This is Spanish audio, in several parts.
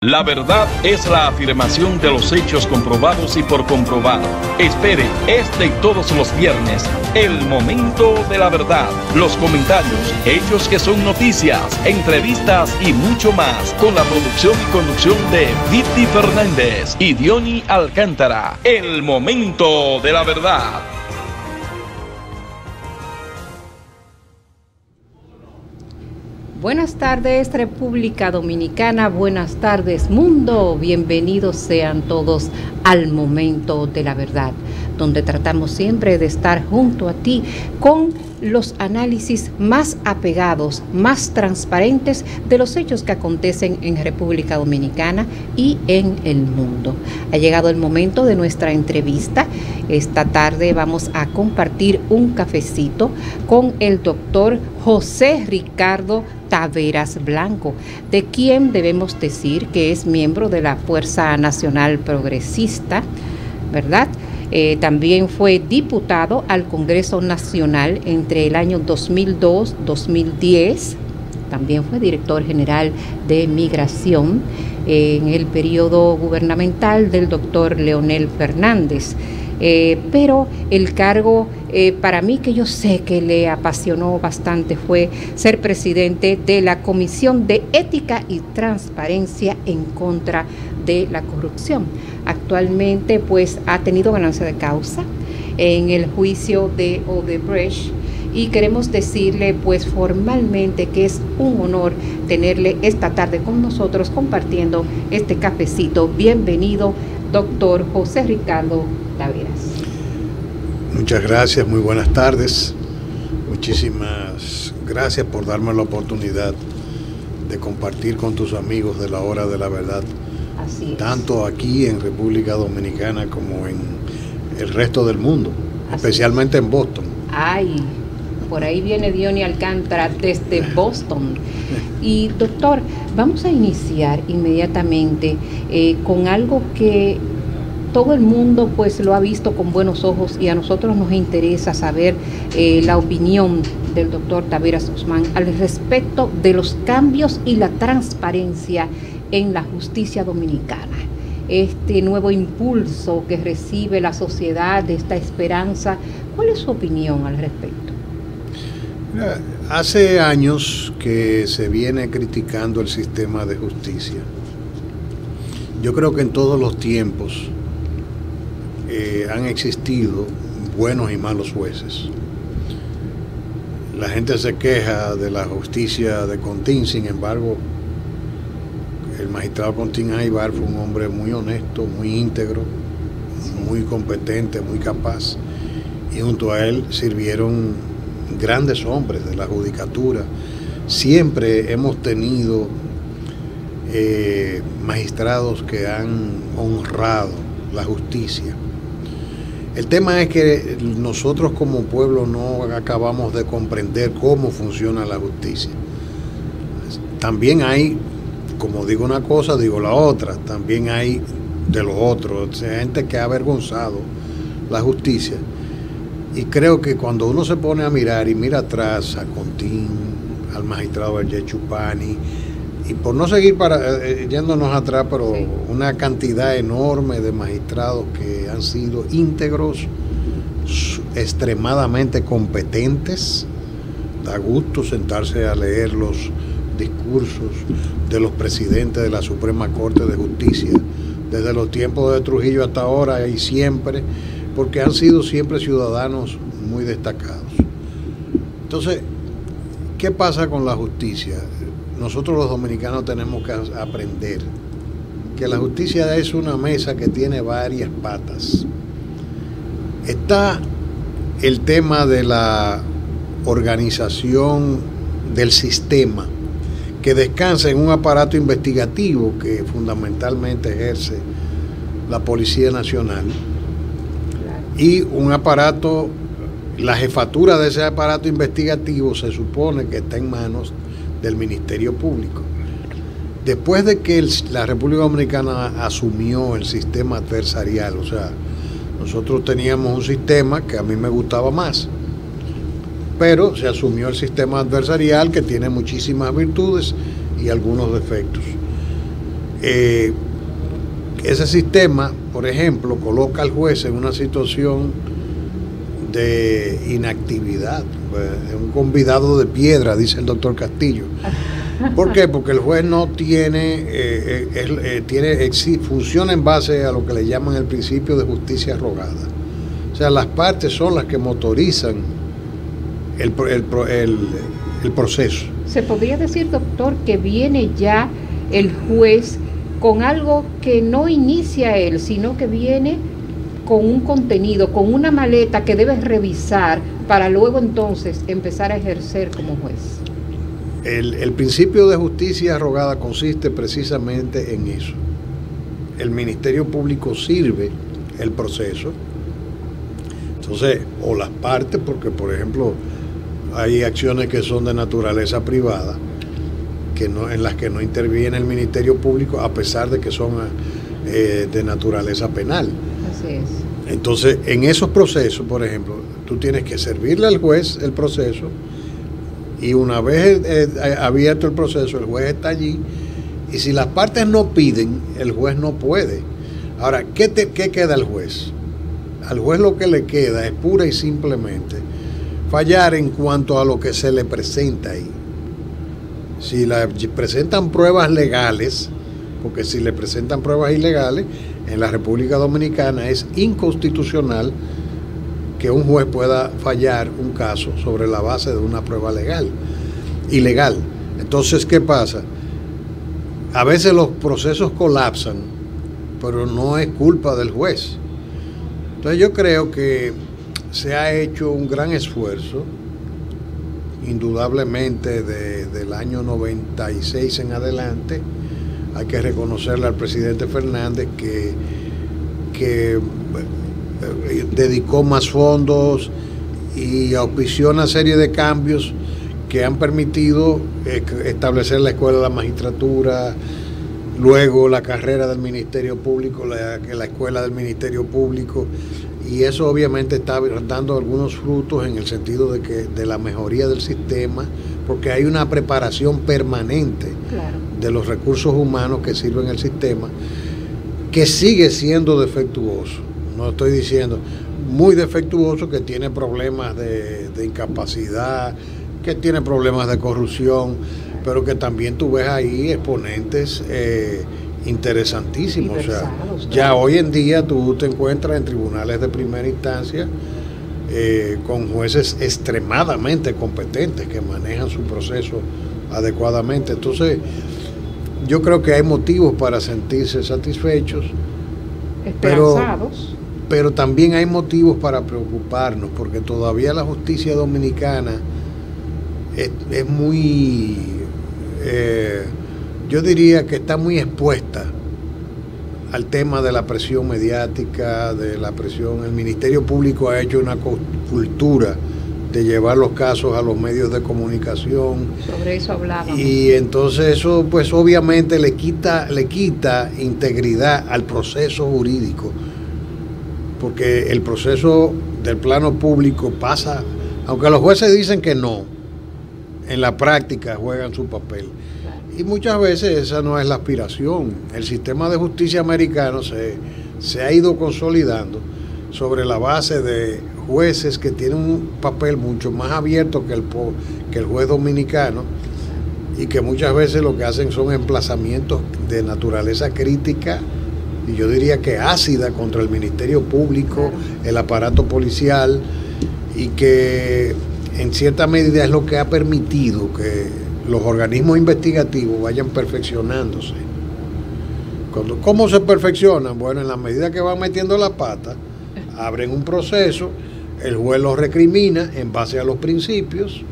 La verdad es la afirmación de los hechos comprobados y por comprobar. Espere este y todos los viernes, el momento de la verdad, los comentarios, hechos que son noticias, entrevistas y mucho más, con la producción y conducción de Viti Fernández y Diony Alcántara. El momento de la verdad. Buenas tardes, República Dominicana, buenas tardes, mundo, bienvenidos sean todos al momento de la verdad, donde tratamos siempre de estar junto a ti con los análisis más apegados, más transparentes de los hechos que acontecen en República Dominicana y en el mundo. Ha llegado el momento de nuestra entrevista. Esta tarde vamos a compartir un cafecito con el doctor José Ricardo Taveras Blanco, de quien debemos decir que es miembro de la Fuerza Nacional Progresista, ¿verdad? También fue diputado al Congreso Nacional entre el año 2002-2010. También fue director general de Migración en el periodo gubernamental del doctor Leonel Fernández. Pero el cargo para mí, que yo sé que le apasionó bastante, fue ser presidente de la Comisión de Ética y Transparencia en contra de la corrupción. Actualmente pues ha tenido ganancia de causa en el juicio de Odebrecht y queremos decirle pues formalmente que es un honor tenerle esta tarde con nosotros compartiendo este cafecito. Bienvenido, doctor José Ricardo Taveras. Muchas gracias, muy buenas tardes. Muchísimas gracias por darme la oportunidad de compartir con tus amigos de la hora de la verdad. Así es. Tanto aquí en República Dominicana como en el resto del mundo, especialmente en Boston. Ay, por ahí viene Diony Alcántara desde Boston. Y doctor, vamos a iniciar inmediatamente con algo que todo el mundo pues lo ha visto con buenos ojos y a nosotros nos interesa saber la opinión del doctor Taveras Guzmán al respecto de los cambios y la transparencia en la justicia dominicana. Este nuevo impulso que recibe la sociedad, esta esperanza, ¿cuál es su opinión al respecto? Mira, hace años que se viene criticando el sistema de justicia. Yo creo que en todos los tiempos han existido buenos y malos jueces. La gente se queja de la justicia de Contín, sin embargo, el magistrado Contín Aybar fue un hombre muy honesto, muy íntegro, muy competente, muy capaz, y junto a él sirvieron grandes hombres de la judicatura. Siempre hemos tenido magistrados que han honrado la justicia. El tema es que nosotros como pueblo no acabamos de comprender cómo funciona la justicia. También hay, como digo una cosa, digo la otra, también hay de lo otro, gente que ha avergonzado la justicia. Y creo que cuando uno se pone a mirar y mira atrás a Contín, al magistrado Berger Chupani, y por no seguir yéndonos atrás, pero sí, una cantidad enorme de magistrados que han sido íntegros, extremadamente competentes. Da gusto sentarse a leer los discursos de los presidentes de la Suprema Corte de Justicia, desde los tiempos de Trujillo hasta ahora y siempre, porque han sido siempre ciudadanos muy destacados. Entonces, ¿qué pasa con la justicia? Nosotros los dominicanos tenemos que aprender que la justicia es una mesa que tiene varias patas. Está el tema de la organización del sistema, que descansa en un aparato investigativo que fundamentalmente ejerce la Policía Nacional, y un aparato, la jefatura de ese aparato investigativo se supone que está en manos del Ministerio Público. Después de que la República Dominicana asumió el sistema adversarial, o sea, nosotros teníamos un sistema que a mí me gustaba más, pero se asumió el sistema adversarial, que tiene muchísimas virtudes y algunos defectos. ese sistema, por ejemplo, coloca al juez en una situación de inactividad, un convidado de piedra, dice el doctor Castillo. ¿Por qué? Porque el juez no tiene, funciona en base a lo que le llaman el principio de justicia rogada. O sea, las partes son las que motorizan el proceso. ¿Se podría decir, doctor, que viene ya el juez con algo que no inicia él, sino que viene con un contenido, con una maleta que debes revisar para luego entonces empezar a ejercer como juez? El principio de justicia rogada consiste precisamente en eso. El Ministerio Público sirve el proceso. Entonces, o las partes, porque por ejemplo hay acciones que son de naturaleza privada, en las que no interviene el Ministerio Público, a pesar de que son de naturaleza penal. Así es. Entonces, en esos procesos, por ejemplo, tú tienes que servirle al juez el proceso, y una vez abierto el proceso, el juez está allí, y si las partes no piden, el juez no puede. Ahora, ¿qué queda al juez? Al juez lo que le queda es pura y simplemente fallar en cuanto a lo que se le presenta ahí. Si le presentan pruebas legales, porque si le presentan pruebas ilegales, en la República Dominicana es inconstitucional que un juez pueda fallar un caso sobre la base de una prueba ilegal. Entonces, ¿qué pasa? A veces los procesos colapsan, pero no es culpa del juez. Entonces yo creo que se ha hecho un gran esfuerzo, indudablemente del año 96 en adelante. Hay que reconocerle al presidente Fernández que dedicó más fondos y auspició una serie de cambios que han permitido establecer la escuela de la magistratura, luego la carrera del Ministerio Público, la escuela del Ministerio Público, y eso obviamente está dando algunos frutos en el sentido de la mejoría del sistema, porque hay una preparación permanente, claro, de los recursos humanos que sirven el sistema, que sigue siendo defectuoso. No estoy diciendo muy defectuoso, que tiene problemas de incapacidad, que tiene problemas de corrupción, pero que también tú ves ahí exponentes interesantísimos. O sea, ya hoy en día tú te encuentras en tribunales de primera instancia con jueces extremadamente competentes que manejan su proceso adecuadamente. Entonces, yo creo que hay motivos para sentirse satisfechos, esperanzados, pero también hay motivos para preocuparnos, porque todavía la justicia dominicana es muy, yo diría que está muy expuesta al tema de la presión mediática, de la presión. El Ministerio Público ha hecho una cultura de llevar los casos a los medios de comunicación. Sobre eso hablábamos. Y entonces eso pues obviamente le quita integridad al proceso jurídico, porque el proceso del plano público pasa, aunque los jueces dicen que no, en la práctica juegan su papel. Y muchas veces esa no es la aspiración. El sistema de justicia americano se ha ido consolidando sobre la base de jueces que tienen un papel mucho más abierto que el juez dominicano, y que muchas veces lo que hacen son emplazamientos de naturaleza crítica, y yo diría que ácida, contra el Ministerio Público, el aparato policial, y que en cierta medida es lo que ha permitido que los organismos investigativos vayan perfeccionándose. ¿Cómo se perfeccionan? Bueno, en la medida que van metiendo la pata, abren un proceso, el juez lo recrimina en base a los principios,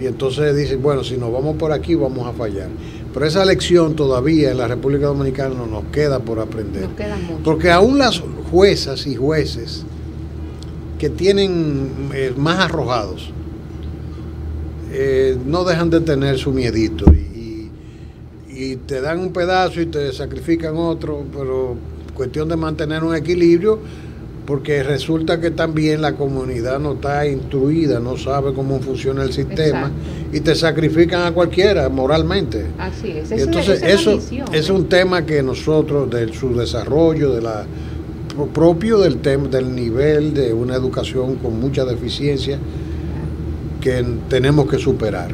y entonces dicen, bueno, si nos vamos por aquí vamos a fallar. Pero esa lección todavía en la República Dominicana nos queda por aprender. Nos queda mucho. Porque aún las juezas y jueces que tienen más arrojados, no dejan de tener su miedito, y te dan un pedazo y te sacrifican otro, pero cuestión de mantener un equilibrio, porque resulta que también la comunidad no está instruida, no sabe cómo funciona el sistema. Exacto. Y te sacrifican a cualquiera moralmente. Así es. Entonces eso es un tema que nosotros, de su desarrollo, propio del nivel de una educación con mucha deficiencia, que tenemos que superar.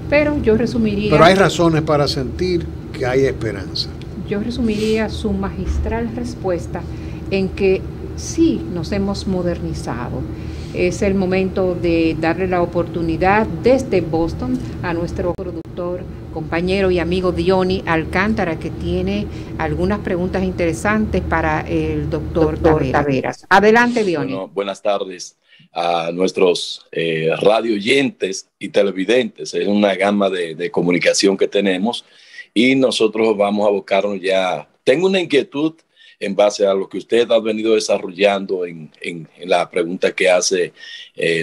Pero yo resumiría... Pero hay razones para sentir que hay esperanza. Yo resumiría su magistral respuesta en que sí nos hemos modernizado. Es el momento de darle la oportunidad desde Boston a nuestro productor, compañero y amigo Diony Alcántara, que tiene algunas preguntas interesantes para el doctor Taveras. Adelante, Diony. Bueno, buenas tardes a nuestros radio oyentes y televidentes. Es una gama de comunicación que tenemos y nosotros vamos a abocarnos ya. Tengo una inquietud en base a lo que usted ha venido desarrollando en la pregunta que hace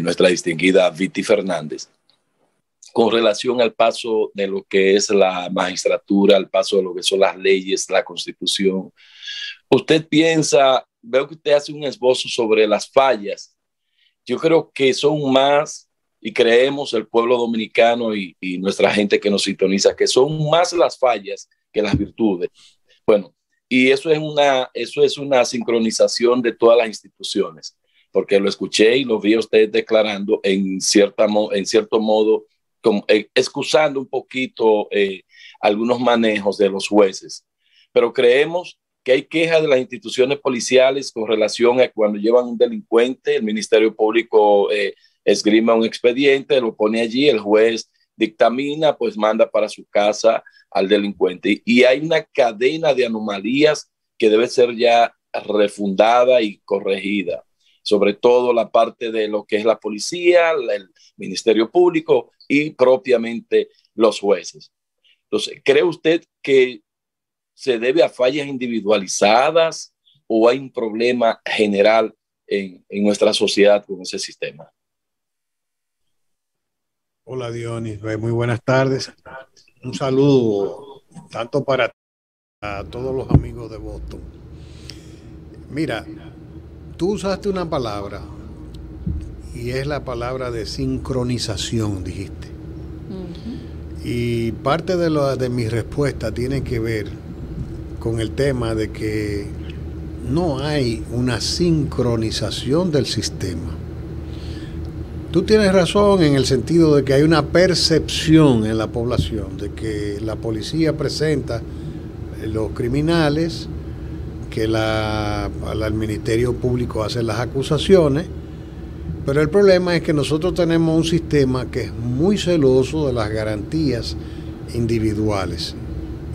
nuestra distinguida Viti Fernández, con relación al paso de lo que es la magistratura, al paso de lo que son las leyes, la Constitución. Usted piensa, veo que usted hace un esbozo sobre las fallas. Yo creo que son más, y creemos el pueblo dominicano y nuestra gente que nos sintoniza, que son más las fallas que las virtudes. Bueno, y eso es una sincronización de todas las instituciones, porque lo escuché y lo vi a usted declarando en cierto modo, como, excusando un poquito algunos manejos de los jueces. Pero creemos que hay quejas de las instituciones policiales con relación a cuando llevan un delincuente, el Ministerio Público esgrima un expediente, lo pone allí, el juez dictamina, pues manda para su casa al delincuente. Y hay una cadena de anomalías que debe ser ya refundada y corregida, sobre todo la parte de lo que es la policía, el Ministerio Público y propiamente los jueces. Entonces, ¿cree usted que se debe a fallas individualizadas o hay un problema general en nuestra sociedad con ese sistema? Hola, Dionis, muy buenas tardes. Un saludo tanto para todos los amigos de Boston. Mira, tú usaste una palabra y es la palabra de sincronización, dijiste. Y parte de mi respuesta tiene que ver con el tema de que no hay una sincronización del sistema. Tú tienes razón en el sentido de que hay una percepción en la población de que la policía presenta los criminales, que el Ministerio Público hace las acusaciones, pero el problema es que nosotros tenemos un sistema que es muy celoso de las garantías individuales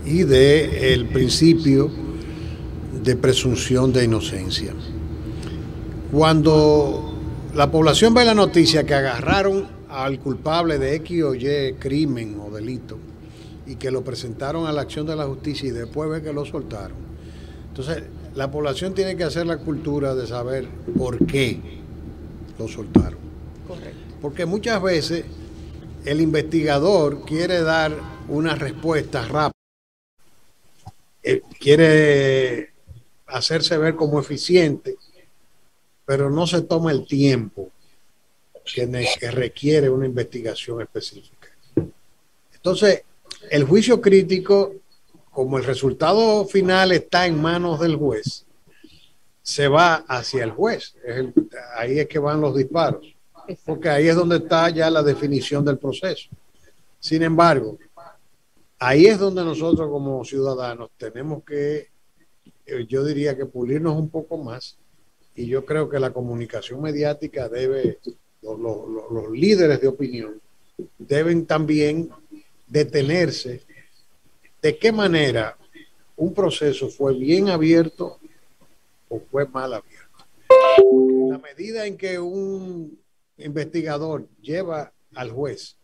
y del principio de presunción de inocencia. Cuando la población ve la noticia que agarraron al culpable de X o Y crimen o delito y que lo presentaron a la acción de la justicia y después ve que lo soltaron. Entonces, la población tiene que hacer la cultura de saber por qué lo soltaron. Correcto. Porque muchas veces el investigador quiere dar una respuesta rápida, quiere hacerse ver como eficiente, pero no se toma el tiempo que requiere una investigación específica. Entonces, el juicio crítico, como el resultado final está en manos del juez, se va hacia el juez. Ahí es que van los disparos, porque ahí es donde está ya la definición del proceso. Sin embargo, ahí es donde nosotros como ciudadanos tenemos que, yo diría que pulirnos un poco más. Y yo creo que la comunicación mediática los líderes de opinión deben también detenerse de qué manera un proceso fue bien abierto o fue mal abierto. En la medida en que un investigador lleva al juez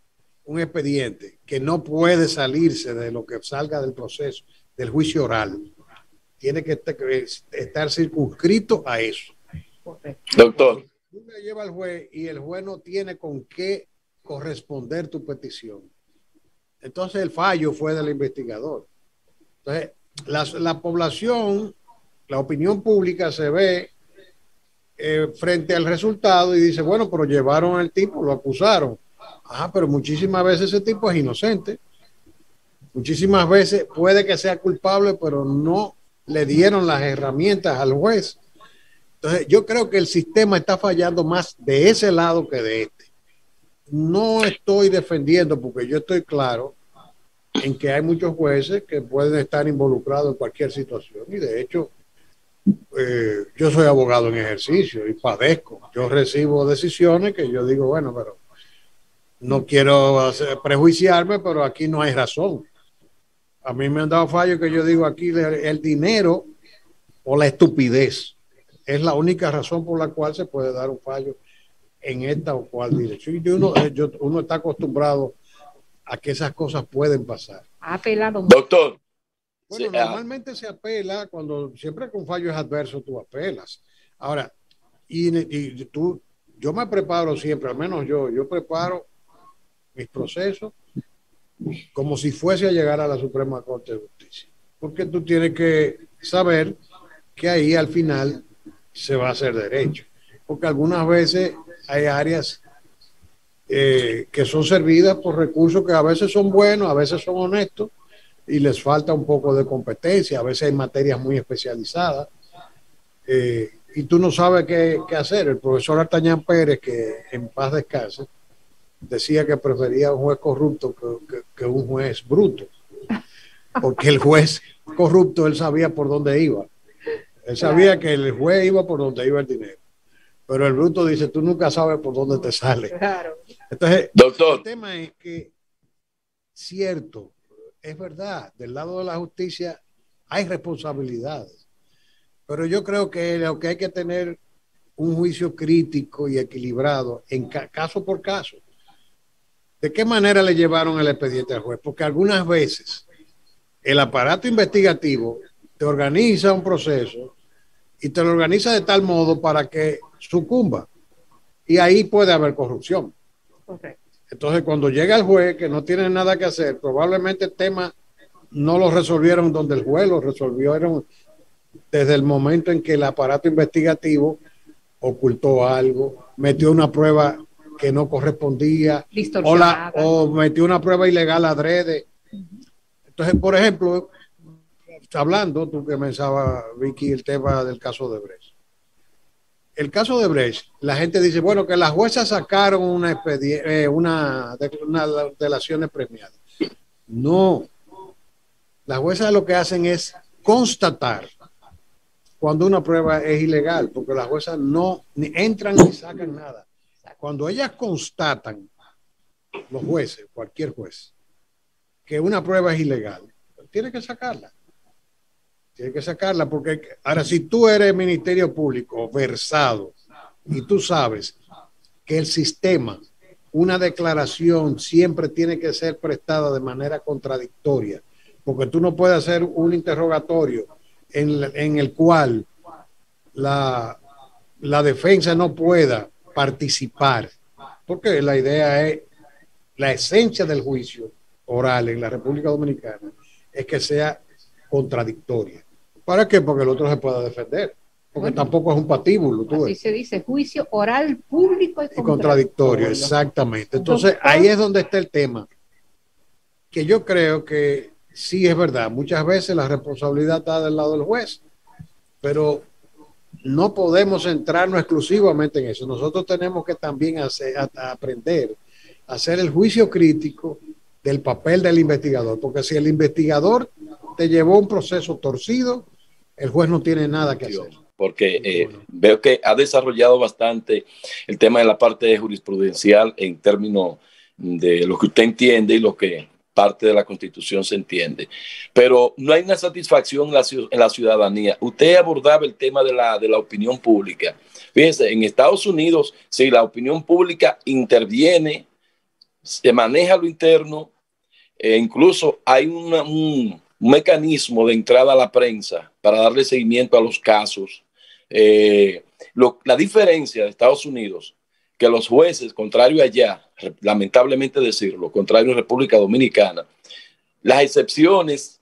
un expediente que no puede salirse de lo que salga del proceso, del juicio oral, tiene que estar circunscrito a eso. Doctor. Tú le llevas al juez y el juez no tiene con qué corresponder tu petición. Entonces el fallo fue del investigador. Entonces la población, la opinión pública se ve frente al resultado y dice, bueno, pero llevaron al tipo, lo acusaron. Ah, pero muchísimas veces ese tipo es inocente. Muchísimas veces puede que sea culpable, pero no le dieron las herramientas al juez. Entonces, yo creo que el sistema está fallando más de ese lado que de este. No estoy defendiendo, porque yo estoy claro en que hay muchos jueces que pueden estar involucrados en cualquier situación. Y de hecho, yo soy abogado en ejercicio y padezco. Yo recibo decisiones que yo digo, bueno, pero no quiero prejuiciarme, pero aquí no hay razón. A mí me han dado fallos que yo digo aquí, el dinero o la estupidez es la única razón por la cual se puede dar un fallo en esta o cual dirección. Y uno está acostumbrado a que esas cosas pueden pasar. Ha apelado. Doctor. Bueno, normalmente se apela cuando siempre que un fallo es adverso, tú apelas. Ahora, yo me preparo siempre, al menos yo preparo mis procesos como si fuese a llegar a la Suprema Corte de Justicia. Porque tú tienes que saber que ahí al final se va a hacer derecho. Porque algunas veces hay áreas que son servidas por recursos que a veces son buenos, a veces son honestos, y les falta un poco de competencia. A veces hay materias muy especializadas y tú no sabes qué hacer. El profesor Artañán Pérez, que en paz descanse, decía que prefería un juez corrupto que un juez bruto, porque el juez corrupto él sabía por dónde iba. Él sabía que el juez iba por donde iba el dinero, pero el bruto dice, tú nunca sabes por dónde te sale. Claro. Entonces, doctor, el tema es que, cierto, es verdad, del lado de la justicia hay responsabilidades, pero yo creo que lo que hay que tener un juicio crítico y equilibrado en caso por caso. ¿De qué manera le llevaron el expediente al juez? Porque algunas veces el aparato investigativo te organiza un proceso y te lo organiza de tal modo para que sucumba. Y ahí puede haber corrupción. Correcto. Entonces, cuando llega el juez, que no tiene nada que hacer, probablemente el tema no lo resolvieron donde el juez lo resolvieron desde el momento en que el aparato investigativo ocultó algo, metió una prueba que no correspondía o metió una prueba ilegal adrede. Entonces, por ejemplo, hablando, tú que pensabas, Vicky, el tema del caso de Brecht. El caso de Brecht, la gente dice, bueno, que las juezas sacaron una delaciones premiadas. No. Las juezas lo que hacen es constatar cuando una prueba es ilegal, porque las juezas no ni entran ni sacan nada. Cuando ellas constatan, los jueces, cualquier juez, que una prueba es ilegal, tiene que sacarla. Tiene que sacarla porque ahora si tú eres Ministerio Público versado y tú sabes que el sistema, una declaración siempre tiene que ser prestada de manera contradictoria, porque tú no puedes hacer un interrogatorio en el cual la defensa no pueda participar, porque la idea es, la esencia del juicio oral en la República Dominicana es que sea contradictoria. ¿Para qué? Porque el otro se pueda defender, porque tampoco es un patíbulo. Así se dice, juicio oral, público y contradictorio. Exactamente. Entonces, ahí es donde está el tema, que yo creo que sí es verdad, muchas veces la responsabilidad está del lado del juez, pero no podemos centrarnos exclusivamente en eso. Nosotros tenemos que también aprender a hacer el juicio crítico del papel del investigador, porque si el investigador te llevó un proceso torcido, el juez no tiene nada que hacer. Porque veo que ha desarrollado bastante el tema de la parte jurisprudencial en términos de lo que usted entiende y lo que parte de la Constitución se entiende. Pero no hay una satisfacción en la ciudadanía. Usted abordaba el tema de la opinión pública. Fíjense, en Estados Unidos, si la opinión pública interviene, se maneja lo interno, incluso hay un mecanismo de entrada a la prensa para darle seguimiento a los casos. La diferencia de Estados Unidos, que los jueces, contrario allá, lamentablemente decirlo, contrario en República Dominicana, las excepciones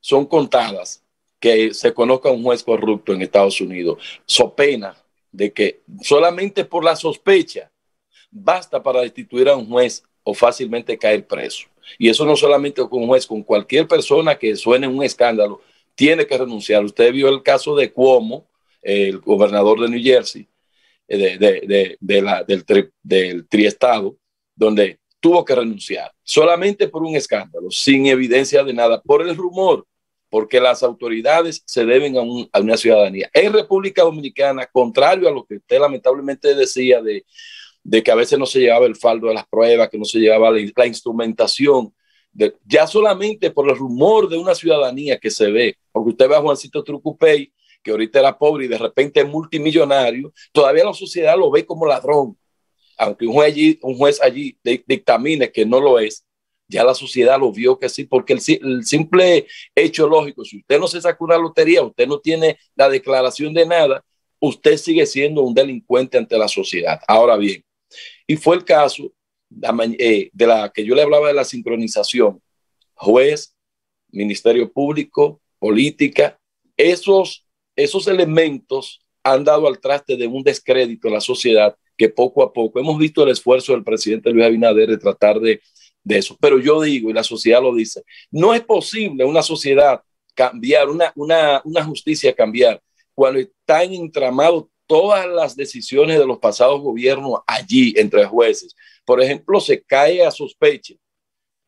son contadas que se conozca un juez corrupto en Estados Unidos, so pena de que solamente por la sospecha basta para destituir a un juez o fácilmente caer preso. Y eso no solamente con un juez, con cualquier persona que suene un escándalo, tiene que renunciar. Usted vio el caso de Cuomo, el gobernador de New Jersey, del triestado, donde tuvo que renunciar solamente por un escándalo, sin evidencia de nada, por el rumor, porque las autoridades se deben a una ciudadanía. En República Dominicana, contrario a lo que usted lamentablemente decía de que a veces no se llevaba el faldo de las pruebas, que no se llevaba la instrumentación, ya solamente por el rumor de una ciudadanía que se ve, porque usted ve a Juancito Trucupey, que ahorita era pobre y de repente es multimillonario, todavía la sociedad lo ve como ladrón. Aunque un juez allí dictamine que no lo es, ya la sociedad lo vio que sí, porque el simple hecho lógico, si usted no se sacó una lotería, usted no tiene la declaración de nada, usted sigue siendo un delincuente ante la sociedad. Ahora bien, y fue el caso de la que yo le hablaba de la sincronización, juez, Ministerio Público, política, esos elementos han dado al traste de un descrédito a la sociedad que poco a poco hemos visto el esfuerzo del presidente Luis Abinader de tratar de eso. Pero yo digo, y la sociedad lo dice, no es posible una sociedad cambiar, una justicia cambiar, cuando están entramados todas las decisiones de los pasados gobiernos allí entre jueces. Por ejemplo, se cae a sospecha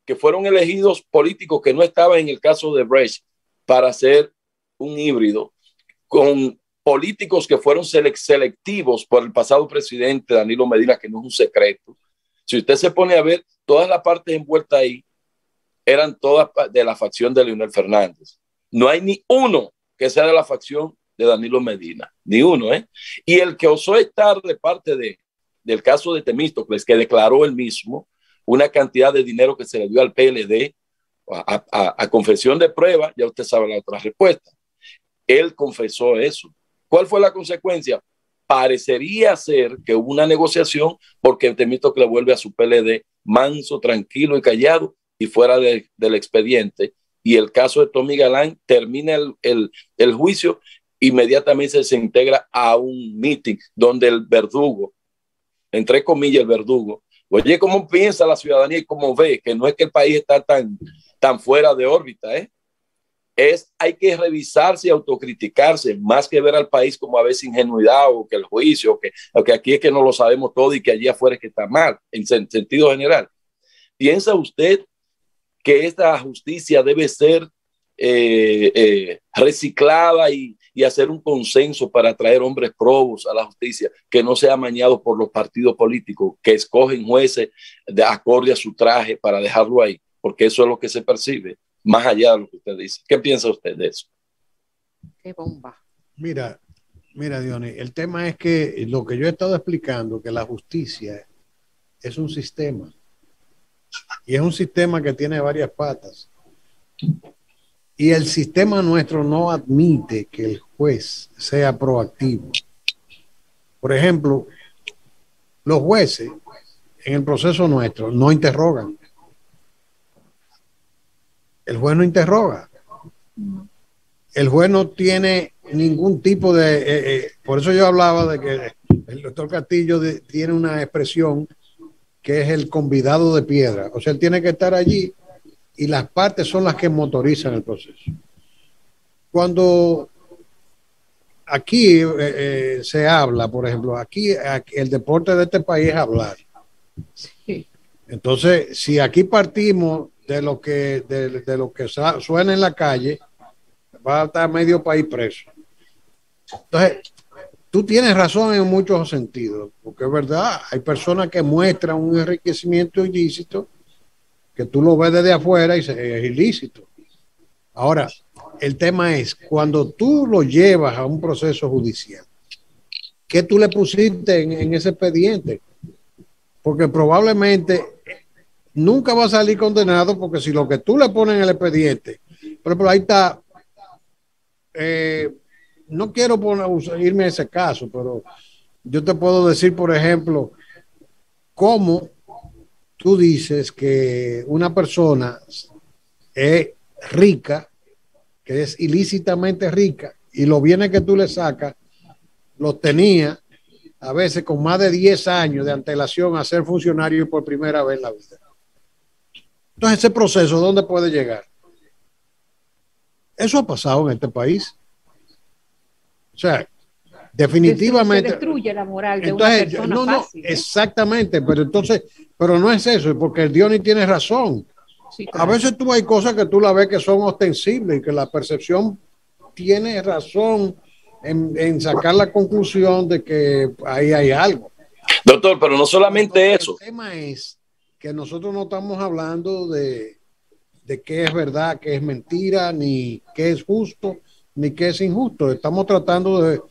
que fueron elegidos políticos que no estaban en el caso de Brecht para hacer un híbrido con políticos que fueron selectivos por el pasado presidente Danilo Medina, que no es un secreto. Si usted se pone a ver, todas las partes envueltas ahí eran todas de la facción de Leonel Fernández. No hay ni uno que sea de la facción de Danilo Medina, ni uno, ¿eh? Y el que osó estar de parte del caso de Temístocles, que declaró él mismo una cantidad de dinero que se le dio al PLD a confesión de prueba, ya usted sabe la otra respuesta. Él confesó eso. ¿Cuál fue la consecuencia? Parecería ser que hubo una negociación porque Temístocles vuelve a su PLD manso, tranquilo y callado y fuera del expediente. Y el caso de Tommy Galán termina el juicio, inmediatamente se integra a un meeting donde el verdugo, entre comillas el verdugo, oye, ¿cómo piensa la ciudadanía y cómo ve? Que no es que el país está tan fuera de órbita, ¿eh? Hay que revisarse y autocriticarse, más que ver al país como a veces ingenuidad o que el juicio, o que aquí es que no lo sabemos todo y que allí afuera es que está mal, en sentido general. ¿Piensa usted que esta justicia debe ser reciclada y hacer un consenso para traer hombres probos a la justicia, que no sea amañado por los partidos políticos que escogen jueces de acorde a su traje para dejarlo ahí? Porque eso es lo que se percibe, más allá de lo que usted dice. ¿Qué piensa usted de eso? Qué bomba. Mira, Dionis, el tema es que lo que yo he estado explicando, que la justicia es un sistema, y es un sistema que tiene varias patas. Y el sistema nuestro no admite que el juez sea proactivo. Por ejemplo, los jueces en el proceso nuestro no interrogan. El juez no interroga. El juez no tiene ningún tipo de... por eso yo hablaba de que el doctor Castillo tiene una expresión que es el convidado de piedra. O sea, él tiene que estar allí y las partes son las que motorizan el proceso. Cuando aquí se habla, por ejemplo, aquí el deporte de este país es hablar. Sí. Entonces, si aquí partimos de lo que suena en la calle, va a estar medio país preso. Entonces, tú tienes razón en muchos sentidos, porque es verdad, hay personas que muestran un enriquecimiento ilícito que tú lo ves desde afuera y es ilícito. Ahora, el tema es, cuando tú lo llevas a un proceso judicial, ¿qué tú le pusiste en ese expediente? Porque probablemente nunca va a salir condenado, porque si lo que tú le pones en el expediente, por ejemplo, ahí está, no quiero irme a ese caso, pero yo te puedo decir, por ejemplo, cómo tú dices que una persona es rica, que es ilícitamente rica, y los bienes que tú le sacas, los tenía a veces con más de 10 años de antelación a ser funcionario por primera vez en la vida. Entonces, ese proceso, ¿dónde puede llegar? Eso ha pasado en este país. O sea, definitivamente. Se destruye la moral de una persona fácil. Exactamente, pero no es eso, porque el Diony tiene razón. Sí, claro. A veces tú hay cosas que tú la ves que son ostensibles y que la percepción tiene razón en sacar la conclusión de que ahí hay algo. Doctor, pero no solamente eso. El tema es que nosotros no estamos hablando de qué es verdad, qué es mentira, ni qué es justo, ni qué es injusto. Estamos tratando de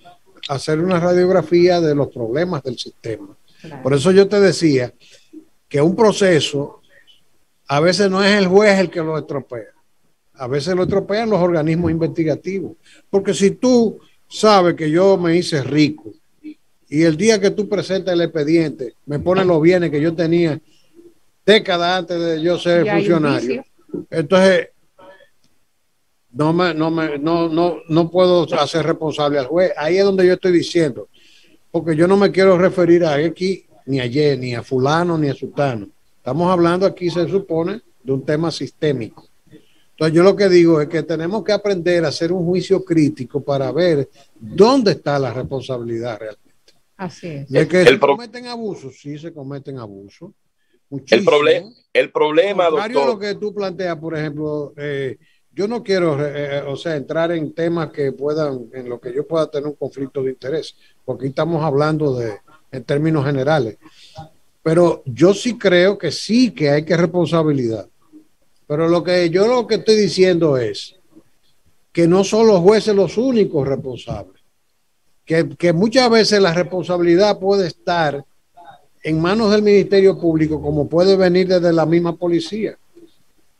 hacer una radiografía de los problemas del sistema. Claro. Por eso yo te decía que un proceso a veces no es el juez el que lo estropea. A veces lo estropean los organismos investigativos. Porque si tú sabes que yo me hice rico y el día que tú presentas el expediente me ponen los bienes que yo tenía décadas antes de yo ser funcionario, entonces no puedo hacer responsable al juez. Ahí es donde yo estoy diciendo, porque yo no me quiero referir a X, ni a Y, ni a fulano, ni a sultano. Estamos hablando aquí, se supone, de un tema sistémico. Entonces yo lo que digo es que tenemos que aprender a hacer un juicio crítico para ver dónde está la responsabilidad realmente. Así es. De que se cometen abusos, sí se cometen abusos. Muchísimo. El problema, doctor. A lo que tú planteas, por ejemplo, yo no quiero, entrar en temas que en lo que yo pueda tener un conflicto de interés, porque aquí estamos hablando en términos generales. Pero yo sí creo que sí que hay que responsabilidad. Pero lo que estoy diciendo es que no son los jueces los únicos responsables. Que muchas veces la responsabilidad puede estar en manos del Ministerio Público, como puede venir desde la misma policía.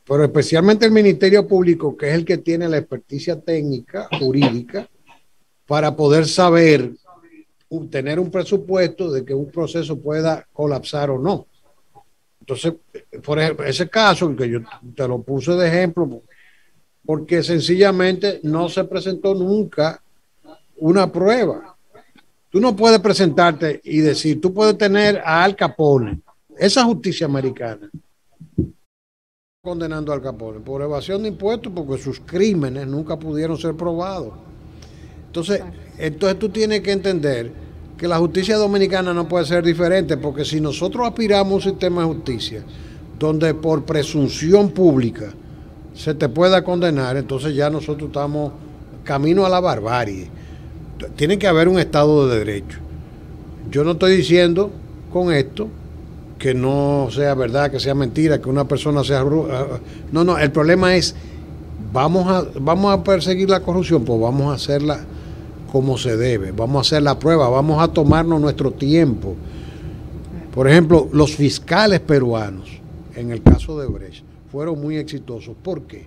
Pero especialmente el Ministerio Público, que es el que tiene la experticia técnica, jurídica, para poder saber, tener un presupuesto de que un proceso pueda colapsar o no. Entonces, por ejemplo, ese caso que yo te lo puse de ejemplo, porque sencillamente no se presentó nunca una prueba. Tú no puedes presentarte y decir, tú puedes tener a Al Capone, esa justicia americana, condenando a Al Capone por evasión de impuestos porque sus crímenes nunca pudieron ser probados. Entonces tú tienes que entender que la justicia dominicana no puede ser diferente, porque si nosotros aspiramos a un sistema de justicia donde por presunción pública se te pueda condenar, entonces ya nosotros estamos camino a la barbarie. Tiene que haber un Estado de Derecho. Yo no estoy diciendo con esto que no sea verdad, que sea mentira, que una persona sea... No, el problema es, vamos a perseguir la corrupción, pues vamos a hacerla como se debe, vamos a hacer la prueba, vamos a tomarnos nuestro tiempo. Por ejemplo, los fiscales peruanos, en el caso de Brecht, fueron muy exitosos. ¿Por qué?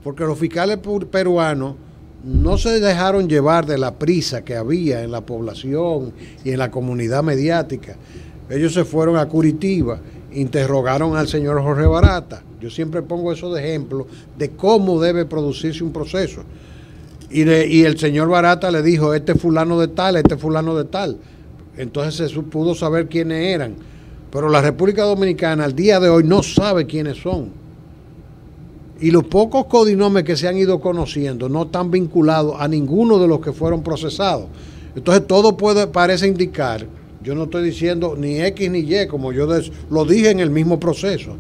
Porque los fiscales peruanos no se dejaron llevar de la prisa que había en la población y en la comunidad mediática. Ellos se fueron a Curitiba, interrogaron al señor Jorge Barata. Yo siempre pongo eso de ejemplo de cómo debe producirse un proceso. Y el señor Barata le dijo, este fulano de tal, este fulano de tal. Entonces se pudo saber quiénes eran. Pero la República Dominicana al día de hoy no sabe quiénes son. Y los pocos codinomes que se han ido conociendo no están vinculados a ninguno de los que fueron procesados. Entonces todo parece indicar, yo no estoy diciendo ni X ni Y, como yo lo dije en el mismo proceso.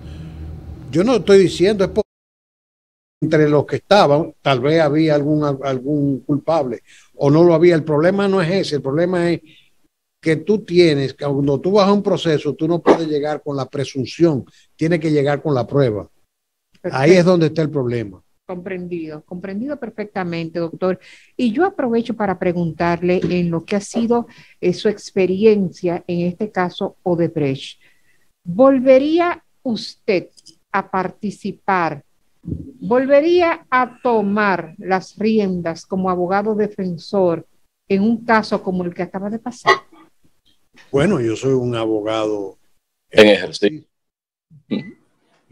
Yo no estoy diciendo, es entre los que estaban, tal vez había algún culpable o no lo había. El problema no es ese, el problema es que tú tienes, que cuando tú vas a un proceso, tú no puedes llegar con la presunción, tienes que llegar con la prueba. Perfecto. Ahí es donde está el problema. Comprendido perfectamente, doctor. Y yo aprovecho para preguntarle en lo que ha sido su experiencia, en este caso Odebrecht. ¿Volvería usted a participar? ¿Volvería a tomar las riendas como abogado defensor en un caso como el que acaba de pasar? Bueno, yo soy un abogado en ejercicio.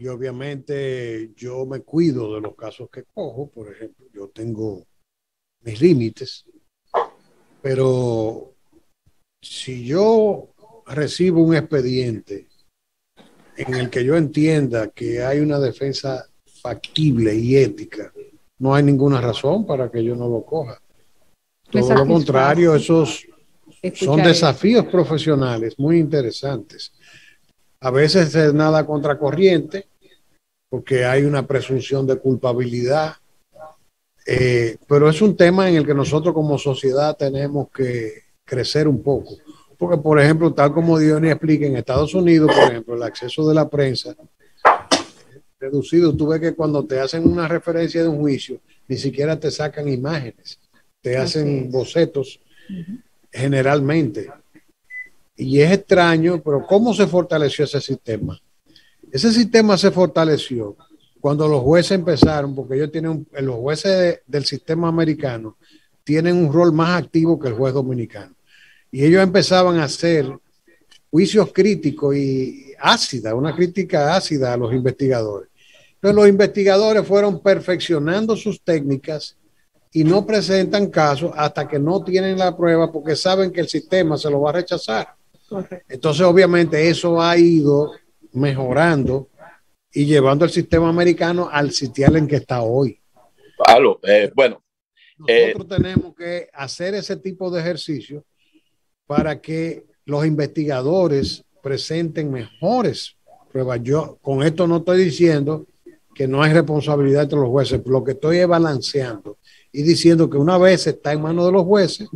Y obviamente yo me cuido de los casos que cojo. Por ejemplo, yo tengo mis límites, pero Si yo recibo un expediente en el que yo entienda que hay una defensa factible y ética, no hay ninguna razón para que yo no lo coja. Todo lo contrario, esos son desafíos profesionales muy interesantes. A veces es nada contracorriente, porque hay una presunción de culpabilidad, pero es un tema en el que nosotros como sociedad tenemos que crecer un poco. Porque, por ejemplo, tal como Dionis explica, en Estados Unidos, por ejemplo, el acceso de la prensa reducido. Tú ves que cuando te hacen una referencia de un juicio, ni siquiera te sacan imágenes, te hacen bocetos generalmente. Y es extraño, pero ¿cómo se fortaleció ese sistema? Ese sistema se fortaleció cuando los jueces empezaron, porque ellos tienen, los jueces del sistema americano tienen un rol más activo que el juez dominicano. Y ellos empezaban a hacer juicios críticos y ácida, una crítica ácida a los investigadores. Entonces los investigadores fueron perfeccionando sus técnicas y no presentan casos hasta que no tienen la prueba porque saben que el sistema se lo va a rechazar. Correcto. Entonces obviamente eso ha ido mejorando y llevando el sistema americano al sitial en que está hoy. Bueno, nosotros tenemos que hacer ese tipo de ejercicio para que los investigadores presenten mejores pruebas. Yo con esto no estoy diciendo que no hay responsabilidad entre los jueces, lo que estoy es balanceando y diciendo que una vez está en manos de los jueces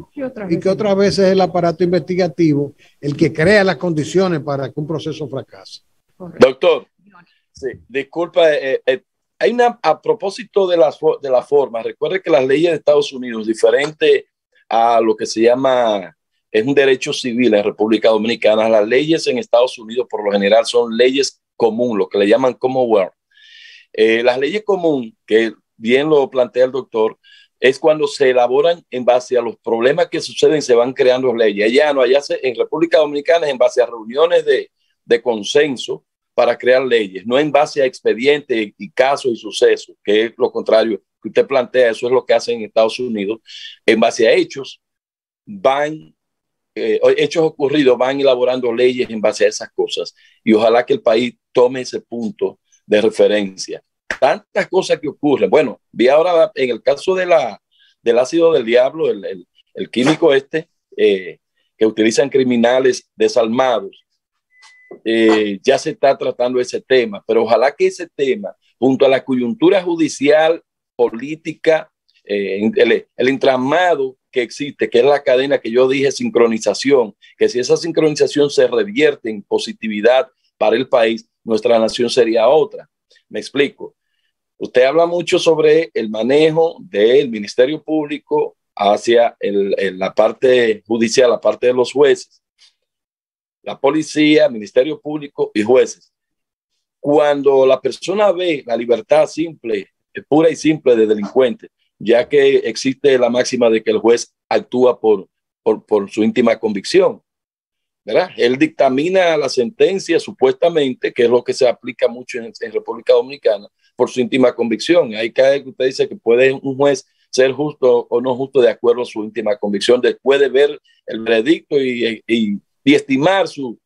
y que otras veces es el aparato investigativo el que crea las condiciones para que un proceso fracase. Doctor, sí, disculpa, hay una, a propósito de la forma, recuerde que las leyes de Estados Unidos, diferente a lo que se llama, es un derecho civil en República Dominicana, las leyes en Estados Unidos por lo general son leyes común, lo que le llaman Commonwealth. Las leyes común, que bien lo plantea el doctor, es cuando se elaboran en base a los problemas que suceden, se van creando leyes. Allá no, en República Dominicana es en base a reuniones de consenso para crear leyes, no en base a expedientes y casos y sucesos, que es lo contrario que usted plantea, eso es lo que hacen en Estados Unidos, en base a hechos, hechos ocurridos, van elaborando leyes en base a esas cosas, y ojalá que el país tome ese punto de referencia. Tantas cosas que ocurren. Bueno, vi ahora en el caso del ácido del diablo, el químico que utilizan criminales desalmados, ya se está tratando ese tema, pero ojalá que ese tema, junto a la coyuntura judicial, política, el entramado que existe, que es la cadena que yo dije, sincronización, que si esa sincronización se revierte en positividad para el país, nuestra nación sería otra. Me explico. Usted habla mucho sobre el manejo del Ministerio Público hacia la parte judicial, la parte de los jueces, la policía, Ministerio Público y jueces. Cuando la persona ve la libertad simple, pura y simple de delincuentes, ya que existe la máxima de que el juez actúa por su íntima convicción, ¿verdad? Él dictamina la sentencia supuestamente, que es lo que se aplica mucho en República Dominicana, por su íntima convicción. Ahí cae que usted dice que puede un juez ser justo o no justo de acuerdo a su íntima convicción, después de ver el veredicto y estimar su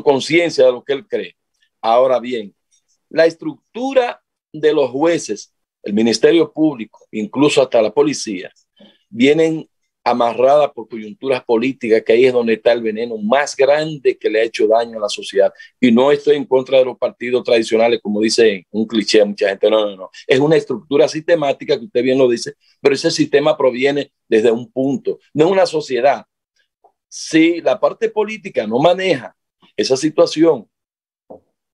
conciencia de lo que él cree. Ahora bien, la estructura de los jueces, el Ministerio Público, incluso hasta la policía, vienen amarradas por coyunturas políticas, que ahí es donde está el veneno más grande que le ha hecho daño a la sociedad. Y no estoy en contra de los partidos tradicionales, como dice un cliché mucha gente, no. Es una estructura sistemática, que usted bien lo dice, pero ese sistema proviene desde un punto, no es una sociedad. Si la parte política no maneja esa situación,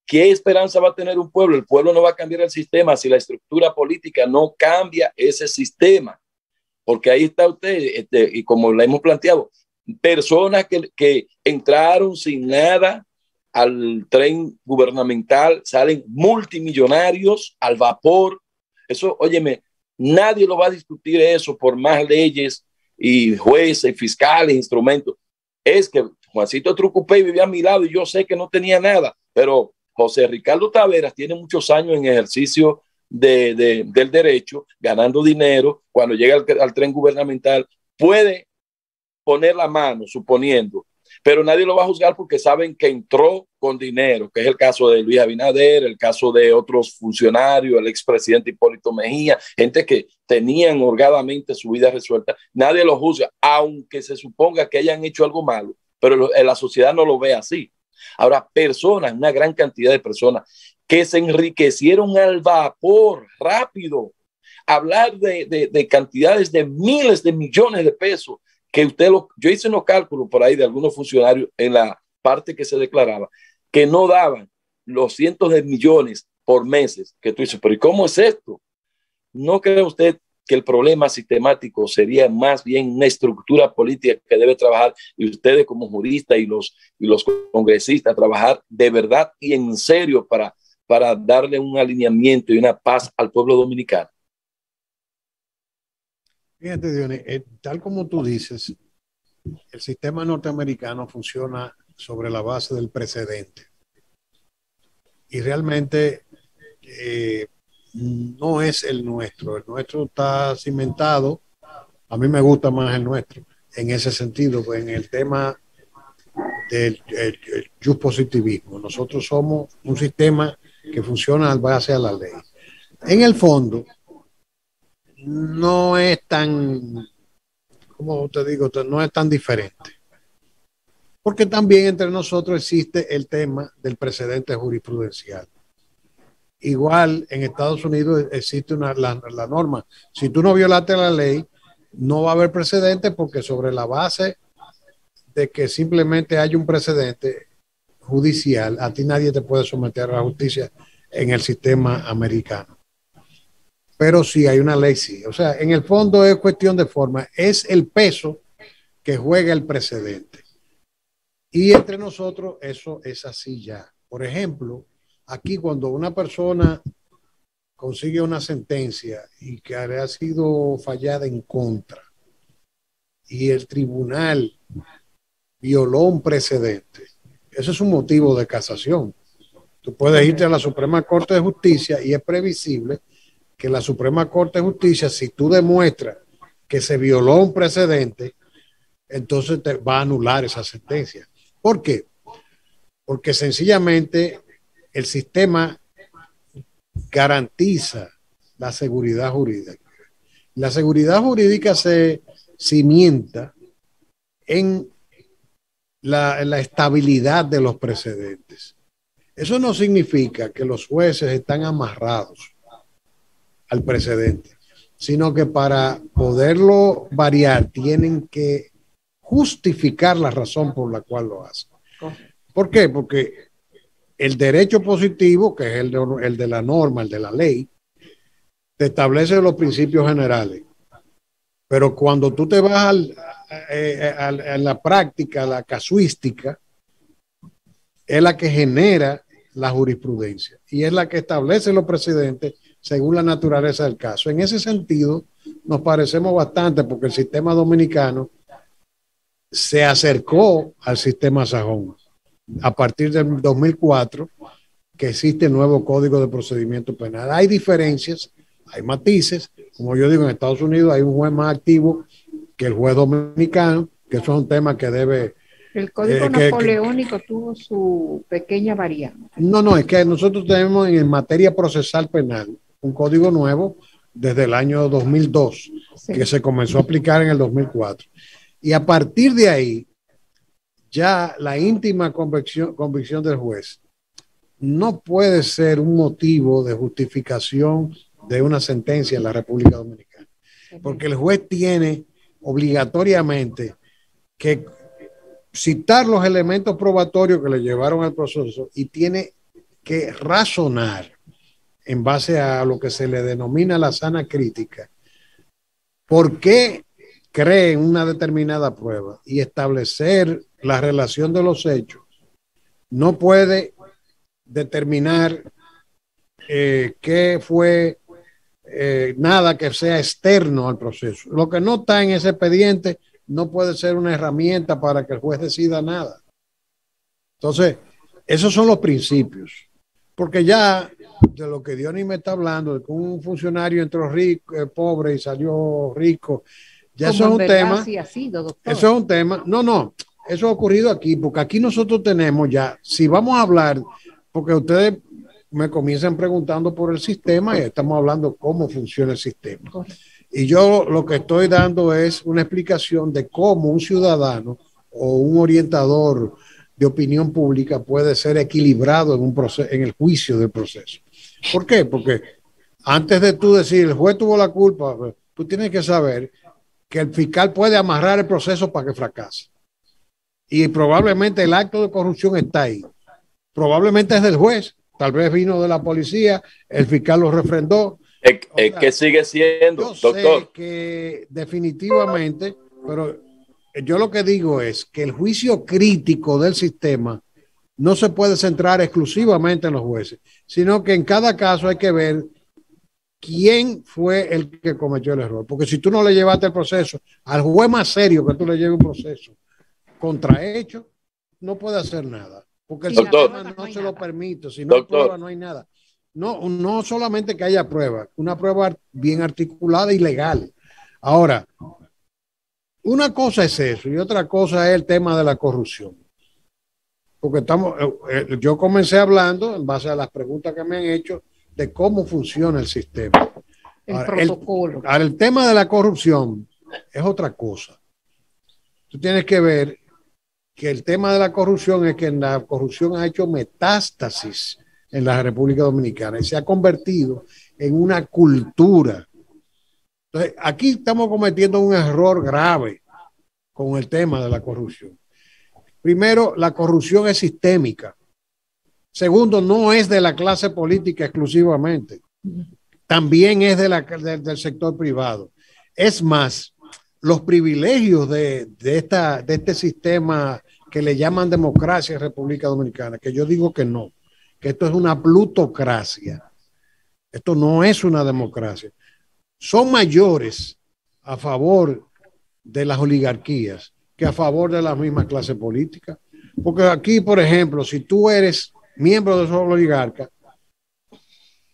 ¿qué esperanza va a tener un pueblo? El pueblo no va a cambiar el sistema si la estructura política no cambia ese sistema. Porque ahí está usted, y como le hemos planteado, personas que entraron sin nada al tren gubernamental, salen multimillonarios al vapor. Eso, óyeme, nadie lo va a discutir eso por más leyes y jueces, fiscales, instrumentos. Es que Juancito Trucupey vivía a mi lado y yo sé que no tenía nada, pero José Ricardo Taveras tiene muchos años en ejercicio del derecho, ganando dinero. Cuando llega al tren gubernamental, puede poner la mano, suponiendo, pero nadie lo va a juzgar porque saben que entró con dinero, que es el caso de Luis Abinader, el caso de otros funcionarios, el expresidente Hipólito Mejía, gente que tenían holgadamente su vida resuelta. Nadie lo juzga, aunque se suponga que hayan hecho algo malo, pero la sociedad no lo ve así. Ahora, personas, una gran cantidad de personas que se enriquecieron al vapor rápido, hablar de cantidades de miles de millones de pesos, que yo hice unos cálculos por ahí de algunos funcionarios en la parte que se declaraba, que no daban los cientos de millones por meses, que tú dices, pero ¿y cómo es esto? ¿No cree usted que el problema sistemático sería más bien una estructura política que debe trabajar, y ustedes como juristas y los congresistas trabajar de verdad y en serio para darle un alineamiento y una paz al pueblo dominicano? Fíjate, Dionis, tal como tú dices, el sistema norteamericano funciona sobre la base del precedente. Y realmente no es el nuestro. El nuestro está cimentado, a mí me gusta más el nuestro, en ese sentido, pues, en el tema del el just positivismo. Nosotros somos un sistema que funciona al base a la ley. En el fondo, no es tan, como te digo, no es tan diferente. Porque también entre nosotros existe el tema del precedente jurisprudencial. Igual en Estados Unidos existe la norma. Si tú no violaste la ley, no va a haber precedente, porque sobre la base de que simplemente hay un precedente judicial, a ti nadie te puede someter a la justicia en el sistema americano. Pero si hay una ley, sí. O sea, en el fondo es cuestión de forma, es el peso que juega el precedente. Y entre nosotros eso es así ya. Por ejemplo, aquí cuando una persona consigue una sentencia y que ha sido fallada en contra y el tribunal violó un precedente, eso es un motivo de casación. Tú puedes irte a la Suprema Corte de Justicia y es previsible que la Suprema Corte de Justicia, si tú demuestras que se violó un precedente, entonces te va a anular esa sentencia. ¿Por qué? Porque sencillamente el sistema garantiza la seguridad jurídica. La seguridad jurídica se cimienta en la estabilidad de los precedentes. Eso no significa que los jueces están amarrados al precedente, sino que para poderlo variar tienen que justificar la razón por la cual lo hacen. ¿Por qué? Porque el derecho positivo, que es el de la norma, el de la ley, te establece los principios generales. Pero cuando tú te vas a la práctica, la casuística, es la que genera la jurisprudencia y es la que establece los precedentes según la naturaleza del caso. En ese sentido, nos parecemos bastante, porque el sistema dominicano se acercó al sistema sajón a partir del 2004, que existe el nuevo Código de Procedimiento Penal. Hay diferencias, hay matices. Como yo digo, en Estados Unidos hay un juez más activo que el juez dominicano, que eso es un tema que debe... El Código Napoleónico tuvo su pequeña variante. No, es que nosotros tenemos en materia procesal penal un código nuevo desde el año 2002, sí, que se comenzó a aplicar en el 2004. Y a partir de ahí, ya la íntima convicción del juez no puede ser un motivo de justificación de una sentencia en la República Dominicana. Porque el juez tiene obligatoriamente que citar los elementos probatorios que le llevaron al proceso y tiene que razonar en base a lo que se le denomina la sana crítica, por qué cree en una determinada prueba y establecer la relación de los hechos. No puede determinar que fue nada que sea externo al proceso. Lo que no está en ese expediente no puede ser una herramienta para que el juez decida nada. Entonces, esos son los principios. Porque ya de lo que Dionis me está hablando, de que un funcionario entró rico, pobre y salió rico, Ya eso es un tema. Sí ha sido, doctor. Eso es un tema. No, eso ha ocurrido aquí, porque aquí nosotros tenemos ya, si vamos a hablar, porque ustedes me comienzan preguntando por el sistema y estamos hablando cómo funciona el sistema. Y yo lo que estoy dando es una explicación de cómo un ciudadano o un orientador de opinión pública puede ser equilibrado en un proceso, en el juicio del proceso. ¿Por qué? Porque antes de tú decir el juez tuvo la culpa, tú tienes que saber que el fiscal puede amarrar el proceso para que fracase. Y probablemente el acto de corrupción está ahí. Probablemente es del juez, tal vez vino de la policía, el fiscal lo refrendó. ¿Qué sigue siendo, yo doctor? Sé que definitivamente, pero yo lo que digo es que el juicio crítico del sistema no se puede centrar exclusivamente en los jueces, sino que en cada caso hay que ver quién fue el que cometió el error. Porque si tú no le llevaste el proceso al juez más serio que tú le lleves un proceso contrahecho, no puede hacer nada. Porque el sistema no se lo permite. Si no hay prueba, no hay nada. No solamente que haya prueba, una prueba bien articulada y legal. Ahora, una cosa es eso y otra cosa es el tema de la corrupción. Porque yo comencé hablando en base a las preguntas que me han hecho de cómo funciona el sistema. El protocolo. El tema de la corrupción es otra cosa. Tú tienes que ver que el tema de la corrupción es que la corrupción ha hecho metástasis en la República Dominicana y se ha convertido en una cultura. Entonces, aquí estamos cometiendo un error grave con el tema de la corrupción. Primero, la corrupción es sistémica. Segundo, no es de la clase política exclusivamente. También es del sector privado. Es más, los privilegios de este sistema que le llaman democracia en República Dominicana, que yo digo que no, que esto es una plutocracia. Esto no es una democracia. Son mayores a favor de las oligarquías que a favor de la misma clase política. Porque aquí, por ejemplo, si tú eres miembro de esos oligarcas,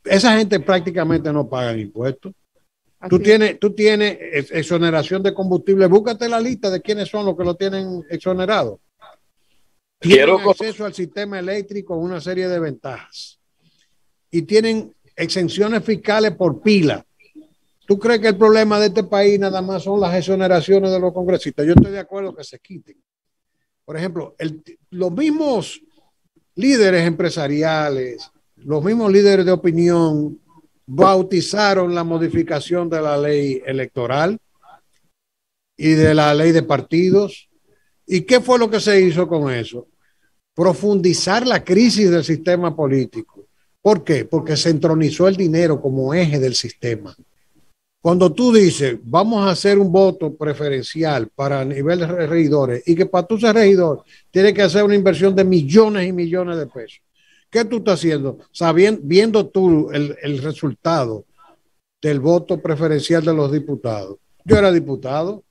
esa gente prácticamente no paga impuestos. Tú tienes exoneración de combustible. Búscate la lista de quiénes son los que lo tienen exonerado. Tienen acceso al sistema eléctrico con una serie de ventajas. Y tienen exenciones fiscales por pila. ¿Tú crees que el problema de este país nada más son las exoneraciones de los congresistas? Yo estoy de acuerdo que se quiten. Por ejemplo, los mismos líderes empresariales, los mismos líderes de opinión bautizaron la modificación de la ley electoral y de la ley de partidos. ¿Y qué fue lo que se hizo con eso? Profundizar la crisis del sistema político. ¿Por qué? Porque se entronizó el dinero como eje del sistema. Cuando tú dices, vamos a hacer un voto preferencial para nivel de regidores y que para tú ser regidor tienes que hacer una inversión de millones y millones de pesos. ¿Qué tú estás haciendo? Viendo tú el resultado del voto preferencial de los diputados. Yo era diputado,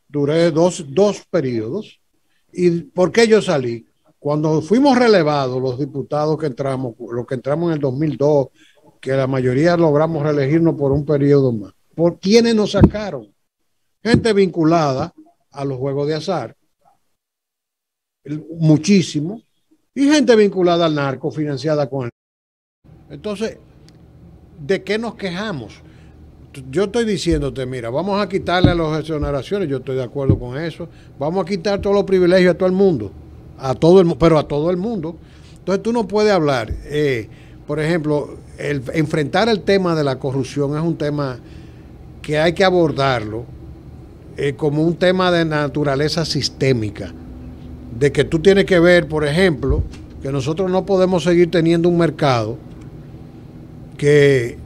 duré dos periodos. ¿Y por qué yo salí? Cuando fuimos relevados, los diputados que entramos, los que entramos en el 2002, que la mayoría logramos reelegirnos por un periodo más. ¿Por quiénes nos sacaron? Gente vinculada a los juegos de azar, muchísimo, y gente vinculada al narco, financiada con él. Entonces, ¿de qué nos quejamos? Yo estoy diciéndote, mira, vamos a quitarle las exoneraciones, yo estoy de acuerdo con eso, vamos a quitar todos los privilegios a todo el mundo, pero a todo el mundo. Entonces tú no puedes hablar, por ejemplo, enfrentar el tema de la corrupción es un tema que hay que abordarlo como un tema de naturaleza sistémica, de que tú tienes que ver, por ejemplo, que nosotros no podemos seguir teniendo un mercado que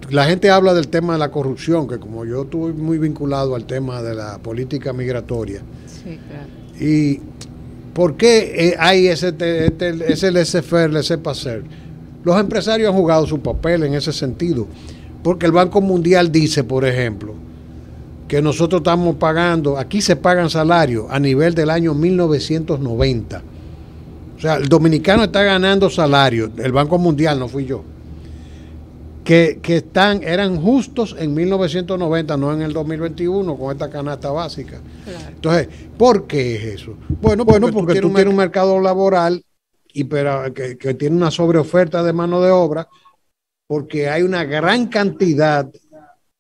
la gente habla del tema de la corrupción, que como yo estuve muy vinculado al tema de la política migratoria. Sí, claro. ¿Y por qué hay ese laissez-faire, laissez-passer? Los empresarios han jugado su papel en ese sentido, porque el Banco Mundial dice, por ejemplo, que nosotros estamos pagando, aquí se pagan salarios a nivel del año 1990. O sea, el dominicano está ganando salarios, el Banco Mundial, no fui yo, eran justos en 1990, no en el 2021 con esta canasta básica. Claro. Entonces, ¿por qué es eso? Bueno, porque tú tienes un mercado laboral que tiene una sobreoferta de mano de obra, porque hay una gran cantidad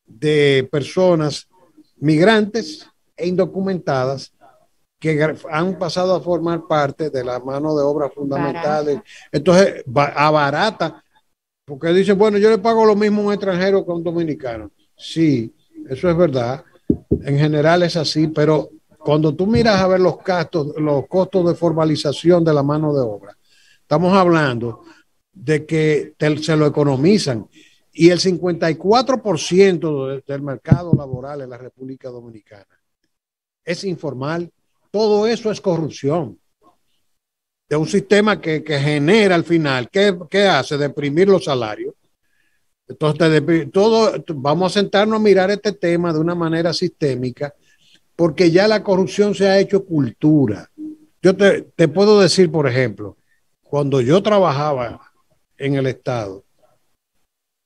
de personas migrantes e indocumentadas que han pasado a formar parte de la mano de obra fundamentales. Entonces, abarata, porque dicen, bueno, yo le pago lo mismo a un extranjero que a un dominicano. Sí, eso es verdad. En general es así, pero cuando tú miras a ver los costos de formalización de la mano de obra, estamos hablando de que se lo economizan. Y el 54% del mercado laboral en la República Dominicana es informal. Todo eso es corrupción de un sistema que genera al final, ¿qué hace? Deprimir los salarios. Entonces, vamos a sentarnos a mirar este tema de una manera sistémica, porque ya la corrupción se ha hecho cultura. Yo te puedo decir, por ejemplo, cuando yo trabajaba en el Estado,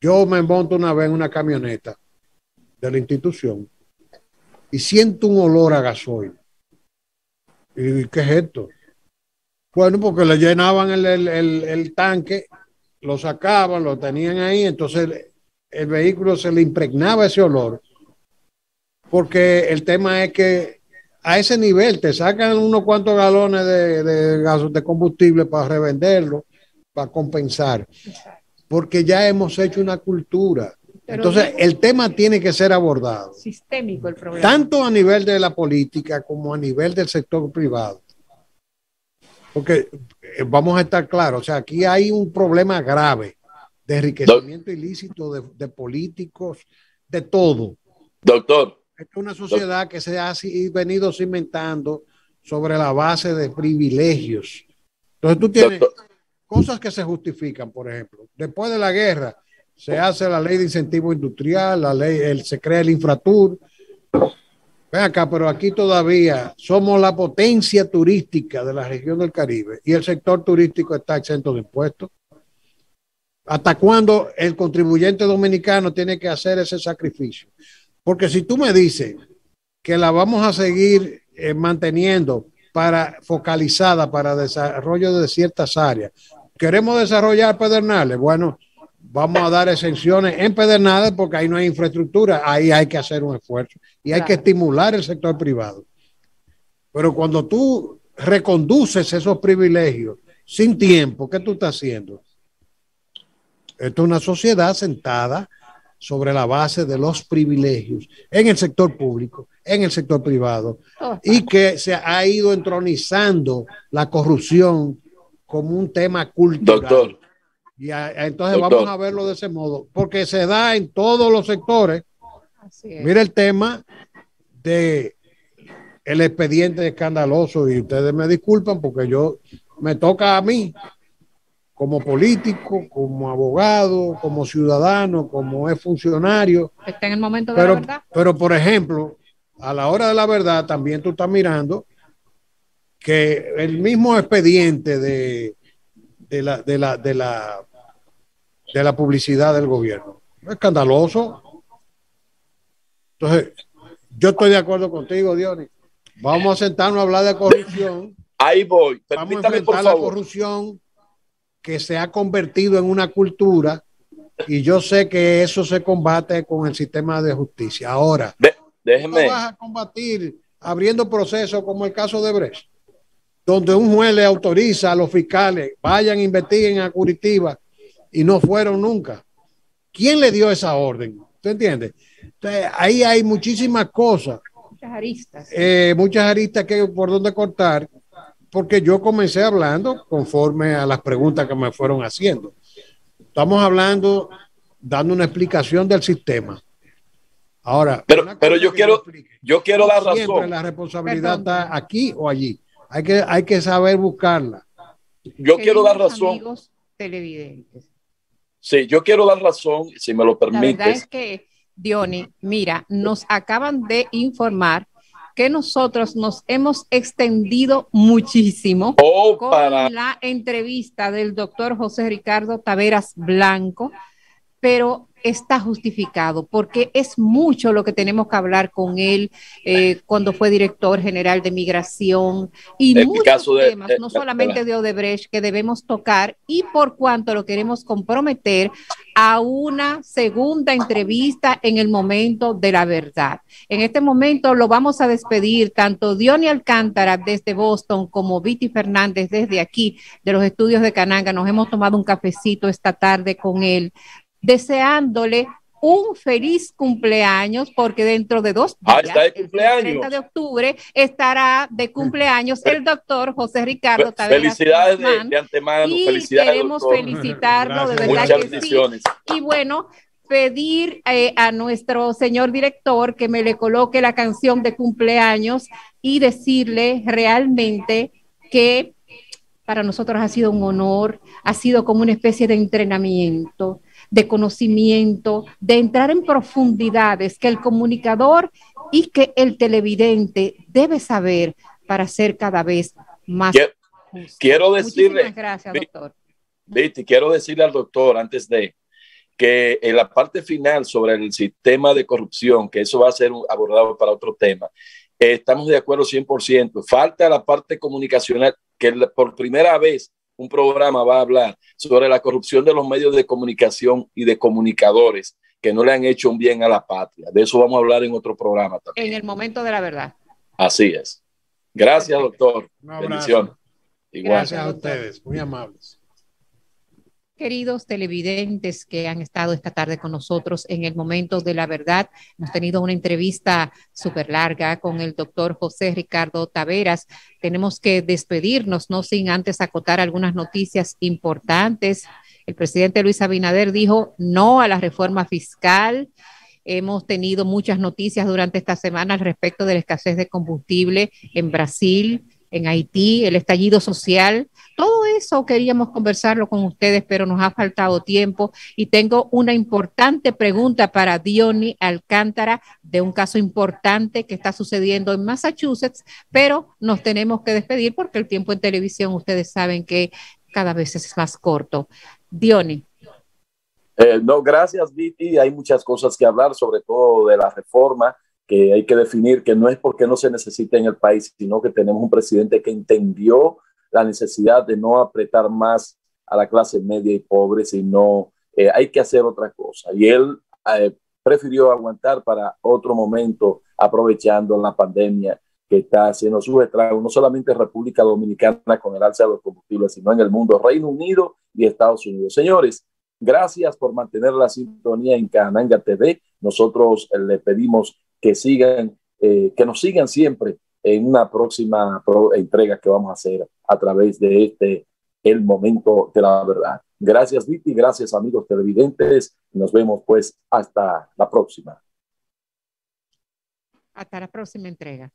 yo me monto una vez en una camioneta de la institución y siento un olor a gasoil. ¿Y qué es esto? Bueno, porque le llenaban el tanque, lo sacaban, lo tenían ahí, entonces el vehículo se le impregnaba ese olor. Porque el tema es que a ese nivel te sacan unos cuantos galones de combustible para revenderlo, para compensar. Porque ya hemos hecho una cultura. Entonces, el tema tiene que ser abordado. Sistémico el problema. Tanto a nivel de la política como a nivel del sector privado. Porque vamos a estar claros, o sea, aquí hay un problema grave de enriquecimiento ilícito de políticos, de todo. Doctor. Es una sociedad que se ha venido cimentando sobre la base de privilegios. Entonces tú tienes cosas que se justifican, por ejemplo. Después de la guerra se hace la ley de incentivo industrial, se crea el Infratur. Ven acá, pero aquí todavía somos la potencia turística de la región del Caribe y el sector turístico está exento de impuestos. ¿Hasta cuándo el contribuyente dominicano tiene que hacer ese sacrificio? Porque si tú me dices que la vamos a seguir manteniendo focalizada para desarrollo de ciertas áreas, queremos desarrollar Pedernales, bueno, vamos a dar exenciones en Pedernales porque ahí no hay infraestructura, ahí hay que hacer un esfuerzo y hay que estimular el sector privado. Pero cuando tú reconduces esos privilegios sin tiempo, ¿qué tú estás haciendo? Esto es una sociedad sentada sobre la base de los privilegios en el sector público, en el sector privado, y que se ha ido entronizando la corrupción como un tema cultural. Doctor. Y entonces vamos a verlo de ese modo, porque se da en todos los sectores. Mira el tema de el expediente escandaloso, y ustedes me disculpan porque me toca a mí como político, como abogado, como ciudadano, como es funcionario. Está en el momento de la verdad. Pero, por ejemplo, a la hora de la verdad, también tú estás mirando que el mismo expediente de la publicidad del gobierno es escandaloso. Entonces, yo estoy de acuerdo contigo, Dionis. Vamos a sentarnos a hablar de corrupción. Ahí voy. Vamos a enfrentar la corrupción que se ha convertido en una cultura, y yo sé que eso se combate con el sistema de justicia. Ahora, déjeme. ¿no vas a combatir abriendo procesos como el caso de Brecht, donde un juez le autoriza a los fiscales, vayan, investiguen a Curitiba, y no fueron nunca? ¿Quién le dio esa orden? ¿Tú entiendes? Entonces, ahí hay muchísimas cosas. Muchas aristas por donde cortar, porque yo comencé hablando conforme a las preguntas que me fueron haciendo. Estamos hablando, dando una explicación del sistema. Ahora, pero yo quiero la razón. Siempre la responsabilidad está aquí o allí. Hay que saber buscarla. Yo quiero la razón. Amigos televidentes. Sí, yo quiero la razón, si me lo permites. La verdad es que, Dionis, mira, nos acaban de informar que nosotros nos hemos extendido muchísimo con la entrevista del doctor José Ricardo Taveras Blanco, pero está justificado, porque es mucho lo que tenemos que hablar con él cuando fue director general de Migración y muchos temas, no solamente de Odebrecht, que debemos tocar y por cuanto lo queremos comprometer a una segunda entrevista en el momento de la verdad. En este momento lo vamos a despedir tanto Dionis Alcántara desde Boston como Viti Fernández desde aquí, de los estudios de Cananga. Nos hemos tomado un cafecito esta tarde con él, deseándole un feliz cumpleaños, porque dentro de 2 días, el 30 de octubre, estará de cumpleaños el doctor José Ricardo Taveras. Felicidades de antemano. Y felicidades, queremos doctor. felicitarlo, de verdad. Muchas que bendiciones. Sí. Y bueno, pedir a nuestro señor director que me le coloque la canción de cumpleaños y decirle realmente que para nosotros ha sido un honor, ha sido como una especie de entrenamiento, de conocimiento, de entrar en profundidades que el comunicador y que el televidente debe saber para ser cada vez más justo. Quiero decirle, muchísimas gracias, doctor. Viti, quiero decirle al doctor antes de que en la parte final sobre el sistema de corrupción, que eso va a ser abordado para otro tema, estamos de acuerdo 100%. Falta la parte comunicacional, que por primera vez un programa va a hablar sobre la corrupción de los medios de comunicación y de comunicadores que no le han hecho un bien a la patria. De eso vamos a hablar en otro programa también. En el momento de la verdad. Así es. Gracias, doctor. Bendiciones. Gracias a ustedes, muy amables. Queridos televidentes que han estado esta tarde con nosotros en el momento de la verdad, hemos tenido una entrevista súper larga con el doctor José Ricardo Taveras. Tenemos que despedirnos, no sin antes acotar algunas noticias importantes. El presidente Luis Abinader dijo no a la reforma fiscal. Hemos tenido muchas noticias durante esta semana al respecto de la escasez de combustible en Brasil, en Haití, el estallido social. Todo eso queríamos conversarlo con ustedes, pero nos ha faltado tiempo y tengo una importante pregunta para Dionis Alcántara de un caso importante que está sucediendo en Massachusetts, pero nos tenemos que despedir porque el tiempo en televisión, ustedes saben que cada vez es más corto. Dionis. No, gracias, Viti. Hay muchas cosas que hablar, sobre todo de la reforma, que hay que definir que no es porque no se necesita en el país, sino que tenemos un presidente que entendió la necesidad de no apretar más a la clase media y pobre, sino hay que hacer otra cosa. Y él prefirió aguantar para otro momento, aprovechando la pandemia que está haciendo sus estragos, no solamente en República Dominicana con el alza de los combustibles, sino en el mundo, Reino Unido y Estados Unidos. Señores, gracias por mantener la sintonía en Cananga TV. Nosotros le pedimos que nos sigan siempre en una próxima entrega que vamos a hacer a través de el momento de la verdad. Gracias, Viti, gracias, amigos televidentes. Nos vemos pues hasta la próxima. Hasta la próxima entrega.